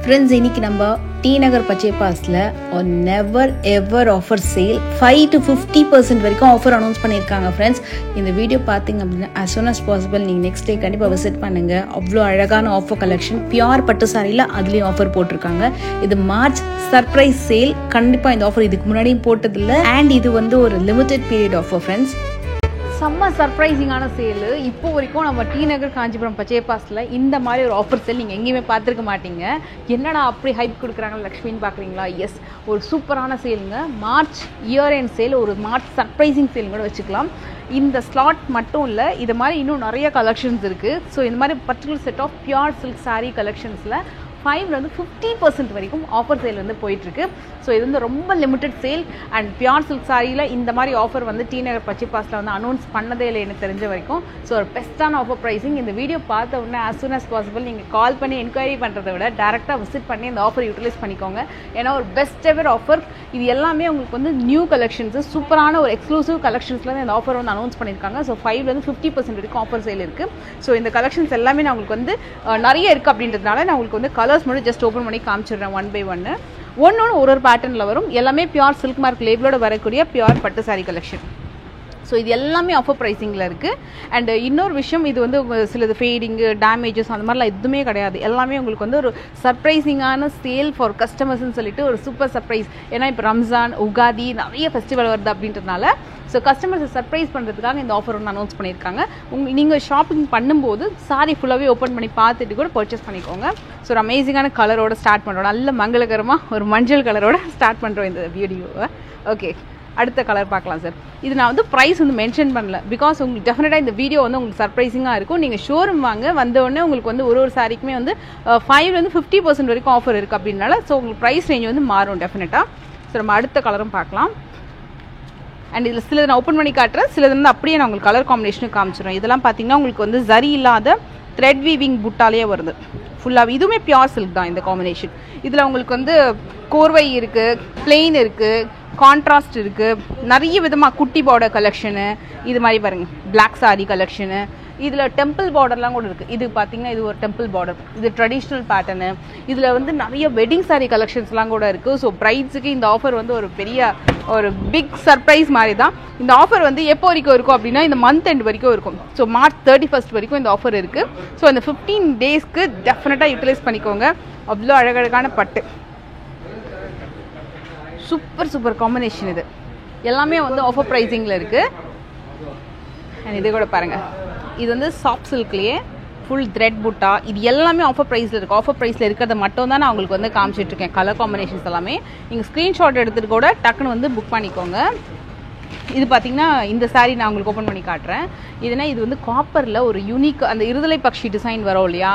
Friends, இன்னைக்கு நம்ம டி நகர் பச்சைபாஸில் never ever offer sale 5 to 50% வரைக்கும் ஆஃபர் அனௌன்ஸ் பண்ணியிருக்காங்க. ஃப்ரெண்ட்ஸ், இந்த வீடியோ பார்த்தீங்க அப்படின்னா as soon as possible நீங்கள் நெக்ஸ்ட் டே கண்டிப்பாக விசிட் பண்ணுங்கள். அவ்வளோ அழகான ஆஃபர் கலெக்ஷன், பியூர் பட்டு சாரியில் அதுலேயும் ஆஃபர் போட்டிருக்காங்க. இது மார்ச் சர்ப்ரைஸ் சேல். கண்டிப்பாக இந்த ஆஃபர் இதுக்கு முன்னாடியும் போட்டதில்லை அண்ட் இது வந்து ஒரு லிமிடெட் பீரியட் ஆஃபர். ஃப்ரெண்ட்ஸ், செம்ம சர்ப்ரைசிங்கான சேலு. இப்போ வரைக்கும் நம்ம டி நகர் காஞ்சிபுரம் பச்சைபாஸில் இந்த மாதிரி ஒரு ஆஃபர் சேல் நீங்கள் எங்கேயுமே பார்த்துருக்க மாட்டீங்க. என்னடா அப்படி ஹைப் கொடுக்குறாங்க லக்ஷ்மின்னு பார்க்குறீங்களா? எஸ், ஒரு சூப்பரான சேலுங்க. மார்ச் இயர் எண்ட் சேல், ஒரு மார்ச் சர்ப்ரைசிங் சேல் கூட வச்சுக்கலாம். இந்த ஸ்லாட் மட்டும் இல்லை, இது மாதிரி இன்னும் நிறைய கலெக்ஷன்ஸ் இருக்குது. ஸோ இந்த மாதிரி particular set of pure silk sari கலெக்ஷன்ஸில் 5 to 50% வரைக்கும் ஆஃபர் சேல் வந்து போயிட்டுருக்கு. ஸோ இது வந்து ரொம்ப limited sale and pure silk சாரியில் இந்த மாதிரி ஆஃபர் வந்து டி நகர் பச்சைபாஸில் வந்து அனௌன்ஸ் பண்ணதே இல்லை எனக்கு தெரிஞ்ச வரைக்கும். ஸோ ஒரு பெஸ்ட்டான ஆஃபர் ப்ரைஸிங். இந்த வீடியோ பார்த்த உடனே as soon as possible நீங்கள் கால் பண்ணி என்கொயரி பண்ணுறதை விட டேரெக்டாக விசிட் பண்ணி இந்த ஆஃபர் யூட்டிலைஸ் பண்ணிக்கோங்க. ஏன்னா ஒரு பெஸ்ட் எவர் ஆஃபர். இது எல்லாமே உங்களுக்கு வந்து நியூ கலெக்ஷன்ஸு, சூப்பரான ஒரு எக்ஸ்க்ளூசிவ் கலெக்ஷன்ஸில் தான் இந்த ஆஃபர் வந்து அனௌன்ஸ் பண்ணியிருக்காங்க. ஸோ 5 to 50% வரைக்கும் ஆஃபர் சேல் இருக்குது. ஸோ இந்த கலெக்ஷன்ஸ் எல்லாமே நான் உங்களுக்கு வந்து நிறைய இருக்குது அப்படின்றதுனால நான் உங்களுக்கு வந்து கலர்ஸ் மட்டும் ஜஸ்ட் ஓப்பன் பண்ணி காமிச்சிடுறேன் ஒன் பை ஒன்று. ஒன்று ஒரு பேட்டர்னில் வரும். எல்லாமே பியூர் சில்க் மார்க் லேபிளோட வரக்கூடிய பியூர் பட்டு சாரி கலெக்ஷன். ஸோ இது எல்லாமே ஆஃபர் ப்ரைஸிங்கில் இருக்குது. அண்ட் இன்னொரு விஷயம், இது வந்து சிலது ஃபேடிங்கு, டேமேஜஸ் அந்த மாதிரிலாம் எதுவுமே கிடையாது. எல்லாமே உங்களுக்கு வந்து ஒரு சர்ப்ரைசிங்கான சேல் ஃபார் கஸ்டமர்ஸ்ன்னு சொல்லிட்டு ஒரு சூப்பர் சர்ப்ரைஸ். ஏன்னா இப்போ ரம்ஜான், உகாதி நிறைய ஃபெஸ்டிவல் வருது அப்படின்றதுனால ஸோ கஸ்டமர்ஸை சர்ப்ரைஸ் பண்ணுறதுக்காக இந்த ஆஃபர் வந்து அனௌன்ஸ் பண்ணியிருக்காங்க. நீங்கள் ஷாப்பிங் பண்ணும்போது சாரி ஃபுல்லாகவே ஓப்பன் பண்ணி பார்த்துட்டு கூட பர்ச்சேஸ் பண்ணிக்கோங்க. ஸோ ஒரு அமேசிங்கான கலரோட ஸ்டார்ட் பண்ணுறோம். நல்ல மங்களகரமாக ஒரு மஞ்சள் கலரோட ஸ்டார்ட் பண்ணுறோம் இந்த வீடியோவை. ஓகே, அடுத்த கலர் பார்க்கலாம் சார். இது நான் வந்து ப்ரைஸ் வந்து மென்ஷன் பண்ணல, பிகாஸ் உங்களுக்கு டெஃபினட்டாக இந்த வீடியோ வந்து உங்களுக்கு சர்ப்ரைசிங்காக இருக்கும். நீங்கள் ஷோரூம் வாங்க வந்தோடனே உங்களுக்கு வந்து ஒரு சாரிக்குமே வந்து 5 to 50% வரைக்கும் ஆஃபர் இருக்குது அப்படின்னால ஸோ உங்களுக்கு ப்ரைஸ் ரேஞ்ச் வந்து மாறும் டெஃபினட்டாக. ஸோ நம்ம அடுத்த கலரும் பார்க்கலாம். அண்ட் இதில் சிலது நான் ஓப்பன் பண்ணி காட்டுறேன், சிலது வந்து அப்படியே நான் உங்களுக்கு கலர் காம்பினேஷனும் காமிச்சிடும். இதெல்லாம் பார்த்தீங்கன்னா உங்களுக்கு வந்து ஜரி இல்லாத த்ரெட் வீவிங் புட்டாலே வருது ஃபுல்லாக. இதுவுமே பியூர் சில்க் தான் இந்த காம்பினேஷன். இதில் உங்களுக்கு வந்து கோர்வை இருக்குது, பிளெயின் இருக்குது, கான்ட்ராஸ்ட் இருக்குது, நிறைய விதமாக குட்டி பார்டர் கலெக்ஷனு, இது மாதிரி பாருங்கள் பிளாக் சாரி கலெக்ஷனு. இதில் டெம்பிள் பார்டர்லாம் கூட இருக்குது. இது பார்த்தீங்கன்னா இது ஒரு டெம்பிள் பார்டர், இது ட்ரெடிஷ்னல் பேட்டர்னு. இதில் வந்து நிறைய வெட்டிங் சாரி கலெக்ஷன்ஸ்லாம் கூட இருக்குது. ஸோ ப்ரைட்ஸுக்கு இந்த ஆஃபர் வந்து ஒரு பெரிய ஒரு பிக் சர்ப்ரைஸ் மாதிரி தான். இந்த ஆஃபர் வந்து எப்போ வரைக்கும் இருக்கும் அப்படின்னா இந்த மந்த் எண்ட் வரைக்கும் இருக்கும். ஸோ மார்ச் 31 வரைக்கும் இந்த ஆஃபர் இருக்குது. ஸோ இந்த 15 டேஸ்க்கு டெஃபினட்டாக யூட்டிலைஸ் பண்ணிக்கோங்க. அவ்வளோ அழகழகான பட்டு, சூப்பர் சூப்பர் காம்பினேஷன். இது எல்லாமே வந்து ஆஃபர் ப்ரைஸிங்கில் இருக்குது. அண்ட் இது கூட பாருங்கள், இது வந்து சாஃப்ட் சில்க்லேயே ஃபுல் த்ரெட் புட்டா. இது எல்லாமே ஆஃபர் ப்ரைஸில் இருக்குது. ஆஃபர் ப்ரைஸில் இருக்கிறத மட்டும் தான் நான் உங்களுக்கு வந்து காமிச்சிட்ருக்கேன். கலர் காம்பினேஷன்ஸ் எல்லாமே நீங்கள் ஸ்க்ரீன்ஷாட் எடுத்துகிட்டு கூட டக்குன்னு வந்து புக் பண்ணிக்கோங்க. இது பார்த்தீங்கன்னா இந்த சாரீ நான் உங்களுக்கு ஓப்பன் பண்ணி காட்டுறேன். இதுனா இது வந்து காப்பரில் ஒரு யூனிக் அந்த இருதலை பக்ஷி டிசைன் வரும் இல்லையா,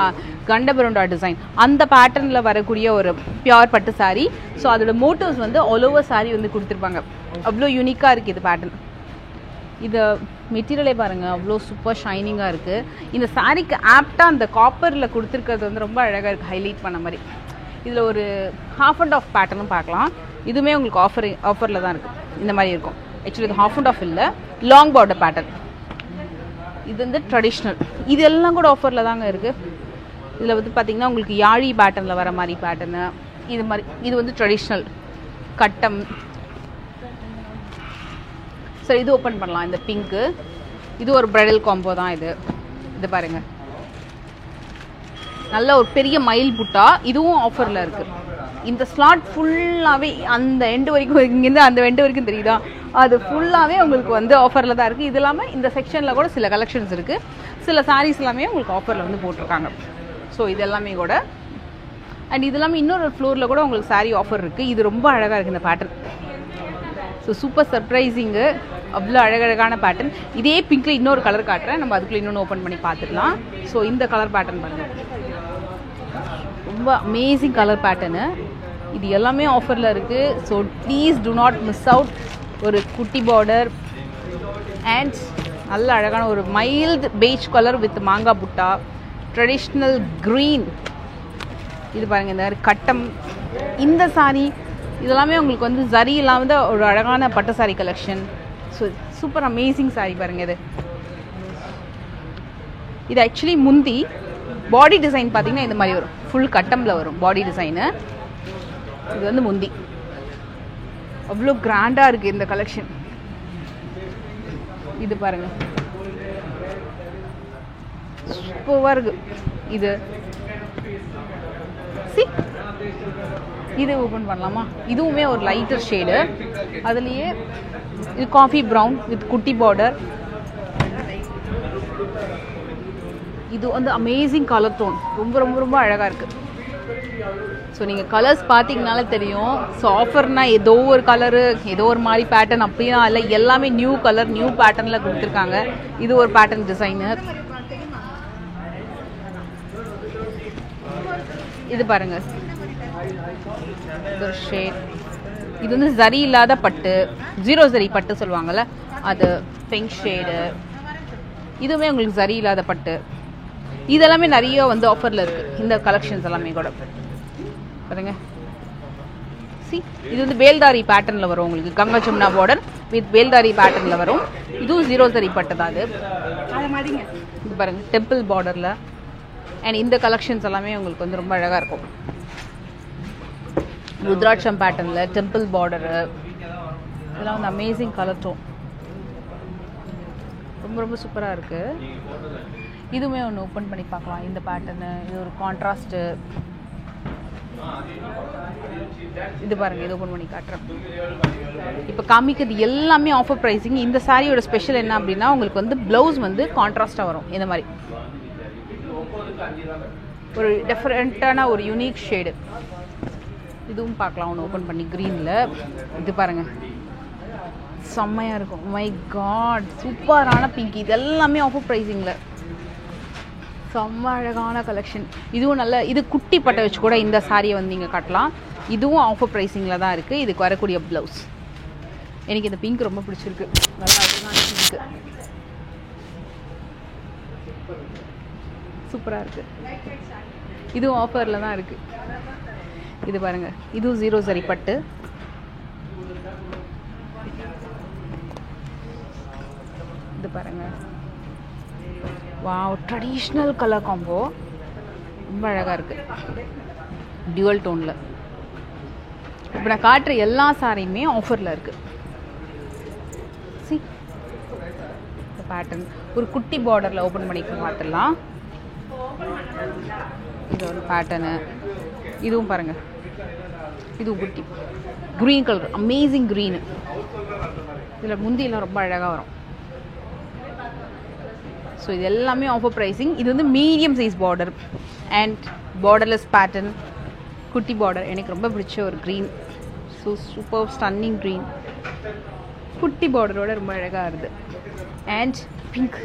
கண்டபருண்டா டிசைன், அந்த பேட்டர்னில் வரக்கூடிய ஒரு பியூர் பட்டு சாரீ. ஸோ அதோட மோட்டிவ்ஸ் வந்து ஆல் ஓவர் சாரீ வந்து கொடுத்துருப்பாங்க. அவ்வளோ யூனிக்காக இருக்குது இது பேட்டர்ன். இது மெட்டீரியலே பாருங்கள், அவ்வளோ சூப்பர் ஷைனிங்காக இருக்குது. இந்த சாரீக்கு ஆப்டாக அந்த காப்பரில் கொடுத்துருக்கிறது வந்து ரொம்ப அழகாக இருக்குது, ஹைலைட் பண்ண மாதிரி. இதில் ஒரு ஹாஃப் அண்ட் ஆஃப் பேட்டர்னும் பார்க்கலாம். இதுவுமே உங்களுக்கு ஆஃபரில் தான் இருக்குது. இந்த மாதிரி இருக்கும். ஆக்சுவலி இது ஹாஃப் அண்ட் ஆஃப் இல்லை, லாங் பார்டர் பேட்டர்ன். இது வந்து ட்ரெடிஷ்னல். இது எல்லாம் கூட ஆஃபரில் தாங்க இருக்குது. இதில் வந்து பார்த்திங்கன்னா உங்களுக்கு யாழி பேட்டர்னில் வர மாதிரி பேட்டர்னு, இது மாதிரி. இது வந்து ட்ரெடிஷ்னல் கட்டம். சரி, இது ஓப்பன் பண்ணலாம். இந்த பிங்க்கு, இது ஒரு பிரைடல் காம்போ தான். இது பாருங்கள், நல்ல ஒரு பெரிய மயில் புட்டா. இதுவும் ஆஃபரில் இருக்குது. இந்த ஸ்லாட் ஃபுல்லாகவே அந்த எண்டு வரைக்கும், இங்கேருந்து அந்த எண்டு வரைக்கும் தெரியுதா, அது ஃபுல்லாகவே உங்களுக்கு வந்து ஆஃபரில் தான் இருக்குது. இது இல்லாமல் இந்த செக்ஷனில் கூட சில கலெக்ஷன்ஸ் இருக்குது. சில சாரீஸ் எல்லாமே உங்களுக்கு ஆஃபரில் வந்து போட்டிருக்காங்க. ஸோ இது எல்லாமே கூட. அண்ட் இது எல்லாமே இன்னொரு ஃப்ளோரில் கூட உங்களுக்கு சாரீ ஆஃபர் இருக்குது. இது ரொம்ப அழகாக இருக்குது இந்த பேட்டர்ன். ஸோ சூப்பர் சர்ப்ரைசிங்கு, அவ்வளோ அழகழகான பேட்டர்ன். இதே பிங்க்கில் இன்னொரு கலர் காட்டுறேன், நம்ம அதுக்குள்ளே இன்னொன்று ஓப்பன் பண்ணி பார்த்துக்கலாம். ஸோ இந்த கலர் பேட்டர்ன் பாருங்கள், ரொம்ப அமேசிங் கலர் பேட்டர்னு. இது எல்லாமே ஆஃபரில் இருக்குது. So please to not miss out. ஒரு குட்டி பார்டர் அண்ட் நல்ல அழகான ஒரு மைல்டு பெய்ஜ் கலர் வித் மாங்காய் புட்டா, ட்ரெடிஷ்னல் க்ரீன். இது பாருங்கள், இந்த கட்டம், இந்த சாரீ இதெல்லாமே உங்களுக்கு வந்து ஜரி இல்லாமல் ஒரு அழகான பட்டு sari collection. So super amazing sari பாருங்கள். இது ஆக்சுவலி முந்தி பாடி டிசைன் பார்த்தீங்கன்னா இந்த மாதிரி வரும். ஃபுல் கட்டமில் வரும் பாடி டிசைனு. இது வந்து முந்தி. அவ்வளோ கிராண்டாக இருக்குது இந்த கலெக்ஷன். இது பாருங்கள், சூப்பராக இருக்குது. இது இது ஓப்பன் பண்ணலாமா? இதுவுமே ஒரு லைட்டர் ஷேடு. அதுலேயே இது காஃபி ப்ரௌன் வித் குட்டி பார்டர். இது வந்து அமேசிங் கலர் டோன். ரொம்ப ரொம்ப ரொம்ப அழகாக இருக்குது. ஸோ நீங்கள் கலர்ஸ் பார்த்தீங்கனாலே தெரியும். ஸோ ஆஃபர்னால் ஏதோ ஒரு கலரு ஏதோ ஒரு மாதிரி பேட்டர்ன் அப்படிலாம் இல்லை. எல்லாமே நியூ கலர் நியூ பேட்டர்னில் கொடுத்துருக்காங்க. இது ஒரு பேட்டர்ன் டிசைனு. இது பாருங்க, இது ஒரு ஷேட். இது வந்து ஜரி இல்லாத பட்டு, ஜீரோ ஜரி பட்டு சொல்லுவாங்கள்ல, அது பிங்க் ஷேடு. இதுவுமே உங்களுக்கு ஜரி இல்லாத பட்டு. இதெல்லாமே நிறைய வந்து ஆஃபரில் இருக்குது. இந்த கலெக்ஷன்ஸ் எல்லாமே கூட பாருங்க. இது வந்து வேல்தாரி பேட்டர்னில் வரும் உங்களுக்கு. கங்கா ஜமுனா பார்டர் வித் வேல்தாரி பேட்டர்னில் வரும். இதுவும் ஜீரோ ஜரி பட்டு தான். அது இது பாருங்க, டெம்பிள் பார்டரில். அண்ட் இந்த கலெக்ஷன்ஸ் எல்லாமே உங்களுக்கு வந்து ரொம்ப அழகாக இருக்கும். ருத்ராட்சம் பேட்டர்னில் டெம்பிள் பார்டரு. இதெல்லாம் வந்து அமேசிங் கலர் டோன். ரொம்ப ரொம்ப சூப்பராக இருக்குது. இதுவுமே ஒன்று ஓப்பன் பண்ணி பார்க்கலாம். இந்த பேட்டர்னு இது ஒரு கான்ட்ராஸ்ட்டு. இது பாருங்கள், இது ஓப்பன் பண்ணி காட்டுறேன். இப்போ காமிக்கிறது எல்லாமே ஆஃபர் ப்ரைஸிங். இந்த சாரியோட ஸ்பெஷல் என்ன அப்படின்னா உங்களுக்கு வந்து ப்ளவுஸ் வந்து கான்ட்ராஸ்டாக வரும். இந்த மாதிரி ஒரு டிஃப்ரெண்ட்டான ஒரு யூனிக் ஷேடு. இதுவும் பார்க்கலாம் ஒன்று ஓப்பன் பண்ணி க்ரீனில். இது பாருங்கள், செம்மையாக இருக்கும். மை காட், சூப்பரான பிங்க். இது எல்லாமே ஆஃபர் ப்ரைஸிங்கில் செம்ம அழகான கலெக்ஷன். இதுவும் நல்ல, இது குட்டி பட்டை வச்சு கூட இந்த சாரியை வந்து நீங்கள் கட்டலாம். இதுவும் ஆஃபர் ப்ரைஸிங்கில் தான் இருக்குது. இதுக்கு வரக்கூடிய ப்ளவுஸ். எனக்கு இந்த பிங்க் ரொம்ப பிடிச்சிருக்கு. நல்லா அழகான பிங்க்கு, சூப்பராக இருக்குது. இதுவும் ஆஃபரில் தான் இருக்குது. இது பாருங்கள், இதுவும் ஜீரோ ஜரி பட்டு. இது பாருங்கள், வாவ், ட்ரெடிஷ்னல் கலர் காம்போ. ரொம்ப அழகாக இருக்குது, டியூவல் டோனில். இப்போ நான் காட்டுற எல்லா சாரியுமே ஆஃபரில் இருக்குது. சி இந்த பேட்டர்ன் ஒரு குட்டி பார்டரில் ஓப்பன் பண்ணி பார்த்துடலாம். இது ஒரு பேட்டர்னு. இதுவும் பாருங்கள், இதுவும் குட்டி க்ரீன் கலர், அமேசிங் க்ரீனு. இதில் முந்தியெல்லாம் ரொம்ப அழகாக வரும். ஸோ இது எல்லாமே ஆஃபர் ப்ரைஸிங். இது வந்து medium size border and borderless pattern, குட்டி பார்டர். எனக்கு ரொம்ப பிடிச்ச ஒரு green. So super stunning green, குட்டி பார்டரோட ரொம்ப அழகாக இருக்குது. And pink,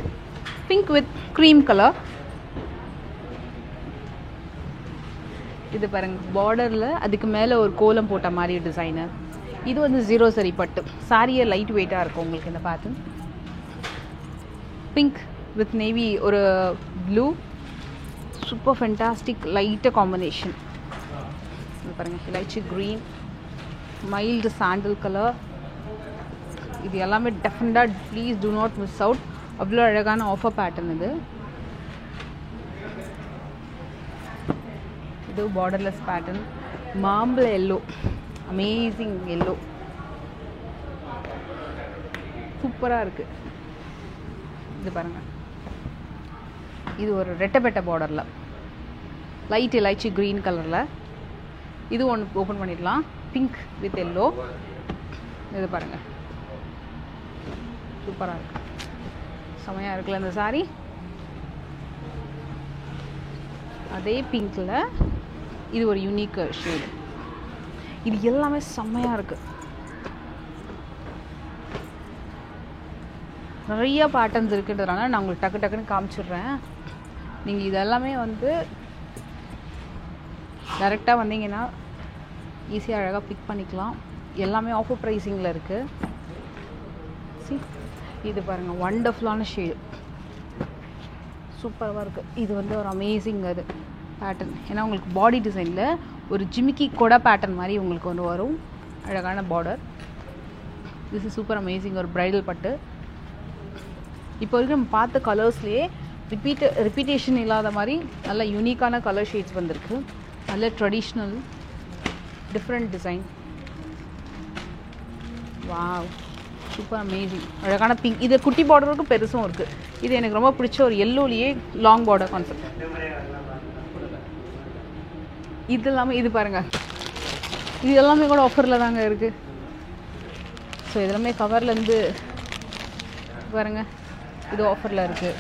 pink with cream colour. இது பாருங்கள், பார்டரில் அதுக்கு மேலே ஒரு கோலம் போட்ட மாதிரி டிசைனு. இது வந்து ஜீரோ சரி பட்டு. சாரியே லைட் வெயிட்டாக இருக்கும் உங்களுக்கு இந்த பேட்டர்ன். பிங்க் வித் நேவி ஒரு ப்ளூ, சூப்பர் ஃபென்டாஸ்டிக் லைட்டாக காம்பினேஷன். இது பாருங்கள், இலைச்சி க்ரீன், மைல்டு சாண்டில் கலர். இது எல்லாமே டெஃபினட்டாக please do not miss out. அவ்வளோ அழகான ஆஃபர் பேட்டர்ன் இது. இது பார்டர்லெஸ் பேட்டர்ன், மாம்பழ எல்லோ, அமேசிங் எல்லோ, சூப்பராக இருக்குது. இது பாருங்கள், இது ஒரு ரெட்டப்பெட்ட பார்டரில் லைட் இலைச்சி க்ரீன் கலரில். இது ஒன்று ஓப்பன் பண்ணிடலாம், பிங்க் வித் எல்லோ. இது பாருங்கள், சூப்பராக இருக்குது, செமையாக இருக்குல்ல இந்த சாரி. அதே பிங்க்கில் இது ஒரு யூனிக் ஷேடு. இது எல்லாமே செம்மையாக இருக்குது. நிறைய பேட்டர்ன்ஸ் இருக்குன்றதுனால நான் உங்களுக்கு டக்கு டக்குன்னு காமிச்சிடுறேன். நீங்கள் இதெல்லாமே வந்து டைரெக்டாக வந்தீங்கன்னா ஈஸியாக அழகாக பிக் பண்ணிக்கலாம். எல்லாமே ஆஃபர் ப்ரைஸிங்கில் இருக்குது. சி இது பாருங்கள், வண்டர்ஃபுல்லான ஷேடு, சூப்பராக இருக்குது. இது வந்து ஒரு அமேசிங் அது பேட்டர்ன். ஏன்னா உங்களுக்கு பாடி டிசைனில் ஒரு ஜிமிக்கி கொடை பேட்டர்ன் மாதிரி உங்களுக்கு வந்து வரும். அழகான border. This is super amazing. ஒரு ப்ரைடல் பட்டு. இப்போ வரைக்கும் நம்ம பார்த்த கலர்ஸ்லேயே ரிப்பீட்டேஷன் இல்லாத மாதிரி நல்ல யூனிக்கான கலர் ஷேட்ஸ் வந்திருக்கு. நல்ல traditional different design. Wow, super amazing. அழகான பிங்க். இது குட்டி பார்டருக்கு பெருசும் இருக்குது. இது எனக்கு ரொம்ப பிடிச்ச ஒரு எல்லோலேயே லாங் பார்டர் கான்செப்ட். இது எல்லாமே இது பாருங்கள், இது எல்லாமே கூட ஆஃபரில் தாங்க இருக்குது. ஸோ இதெல்லாமே கவர்லேருந்து பாருங்கள், இது ஆஃபரில் இருக்குது.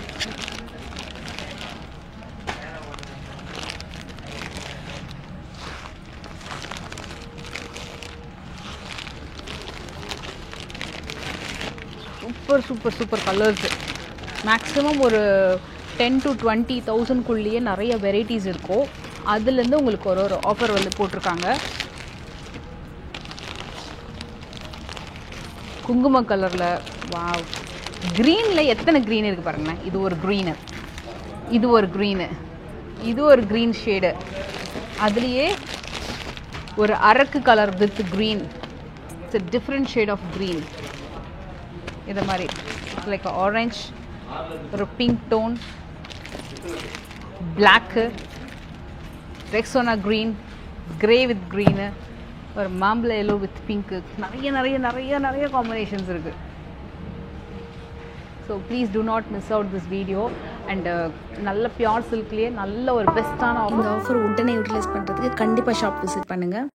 Super super super colours. Maximum ஒரு 10 to 20,000 நிறைய வெரைட்டிஸ் இருக்கும். அதுலேருந்து உங்களுக்கு ஒரு ஆஃபர் வந்து போட்டிருக்காங்க. குங்கும கலரில், வாவ், க்ரீனில் எத்தனை க்ரீன் இருக்குது பாருங்களேன். இது ஒரு க்ரீனு, இது ஒரு க்ரீனு, இது ஒரு க்ரீன் ஷேடு. அதுலேயே ஒரு அரக்கு colour with green. It's a different shade of green. இது மாதிரி லைக் ஆரஞ்ச், ஒரு pink tone, black, Rexona green, grey with green, ஒரு மாம்பழ எல்லோ வித் பிங்க்கு. நிறைய நிறைய நிறைய நிறைய காம்பினேஷன்ஸ் இருக்குது. So please do not miss out this video. And நல்ல பியோர் சில்க்லேயே நல்ல ஒரு பெஸ்ட்டான இந்த ஆஃபர் உடனே யூட்டிலைஸ் பண்ணுறதுக்கு கண்டிப்பாக ஷாப் விசிட் பண்ணுங்கள்.